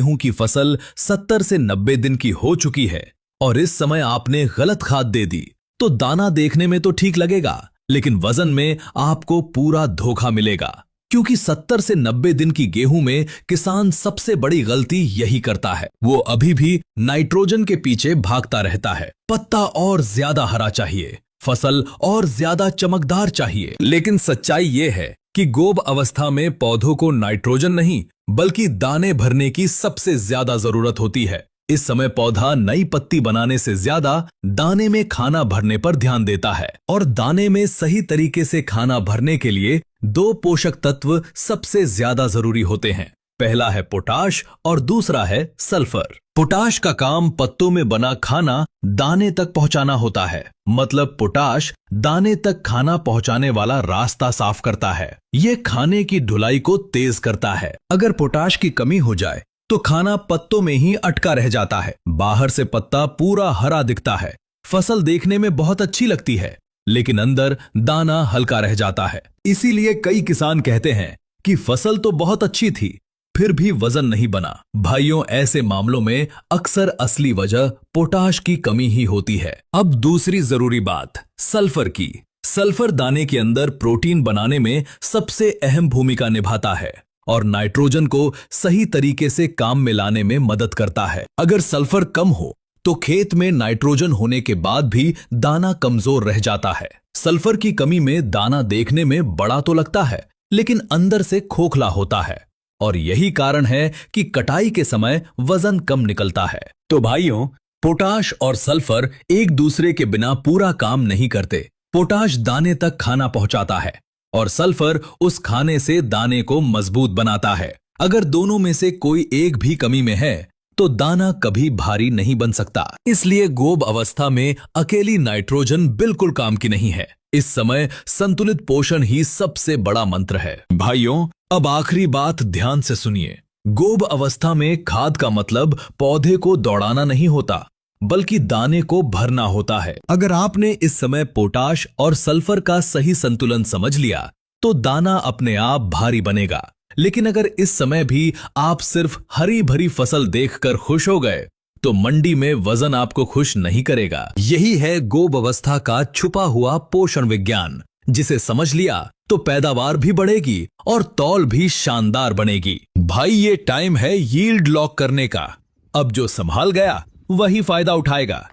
गेहूं की फसल 70 से 90 दिन की हो चुकी है और इस समय आपने गलत खाद दे दी, तो दाना देखने में तो ठीक लगेगा, लेकिन वजन में आपको पूरा धोखा मिलेगा। क्योंकि 70 से 90 दिन की गेहूं में किसान सबसे बड़ी गलती यही करता है, वो अभी भी नाइट्रोजन के पीछे भागता रहता है। पत्ता और ज्यादा हरा चाहिए, फसल और ज्यादा चमकदार चाहिए, लेकिन सच्चाई ये है कि गोब अवस्था में पौधों को नाइट्रोजन नहीं बल्कि दाने भरने की सबसे ज्यादा जरूरत होती है। इस समय पौधा नई पत्ती बनाने से ज्यादा दाने में खाना भरने पर ध्यान देता है, और दाने में सही तरीके से खाना भरने के लिए 2 पोषक तत्व सबसे ज्यादा जरूरी होते हैं। पहला है पोटाश और दूसरा है सल्फर। पोटाश का काम पत्तों में बना खाना दाने तक पहुंचाना होता है, मतलब पोटाश दाने तक खाना पहुंचाने वाला रास्ता साफ करता है। ये खाने की ढुलाई को तेज करता है। अगर पोटाश की कमी हो जाए तो खाना पत्तों में ही अटका रह जाता है। बाहर से पत्ता पूरा हरा दिखता है, फसल देखने में बहुत अच्छी लगती है, लेकिन अंदर दाना हल्का रह जाता है। इसीलिए कई किसान कहते हैं कि फसल तो बहुत अच्छी थी, फिर भी वजन नहीं बना। भाइयों, ऐसे मामलों में अक्सर असली वजह पोटाश की कमी ही होती है। अब दूसरी जरूरी बात सल्फर की। सल्फर दाने के अंदर प्रोटीन बनाने में सबसे अहम भूमिका निभाता है और नाइट्रोजन को सही तरीके से काम में लाने में मदद करता है। अगर सल्फर कम हो तो खेत में नाइट्रोजन होने के बाद भी दाना कमजोर रह जाता है। सल्फर की कमी में दाना देखने में बड़ा तो लगता है, लेकिन अंदर से खोखला होता है, और यही कारण है कि कटाई के समय वजन कम निकलता है। तो भाइयों, पोटाश और सल्फर एक दूसरे के बिना पूरा काम नहीं करते। पोटाश दाने तक खाना पहुंचाता है और सल्फर उस खाने से दाने को मजबूत बनाता है। अगर दोनों में से कोई एक भी कमी में है तो दाना कभी भारी नहीं बन सकता। इसलिए गोब अवस्था में अकेली नाइट्रोजन बिल्कुल काम की नहीं है। इस समय संतुलित पोषण ही सबसे बड़ा मंत्र है। भाइयों, अब आखिरी बात ध्यान से सुनिए। गोब अवस्था में खाद का मतलब पौधे को दौड़ाना नहीं होता, बल्कि दाने को भरना होता है। अगर आपने इस समय पोटाश और सल्फर का सही संतुलन समझ लिया तो दाना अपने आप भारी बनेगा। लेकिन अगर इस समय भी आप सिर्फ हरी भरी फसल देखकर खुश हो गए तो मंडी में वजन आपको खुश नहीं करेगा। यही है गोब अवस्था का छुपा हुआ पोषण विज्ञान, जिसे समझ लिया तो पैदावार भी बढ़ेगी और तौल भी शानदार बनेगी। भाई, ये टाइम है यील्ड लॉक करने का। अब जो संभाल गया वही फायदा उठाएगा।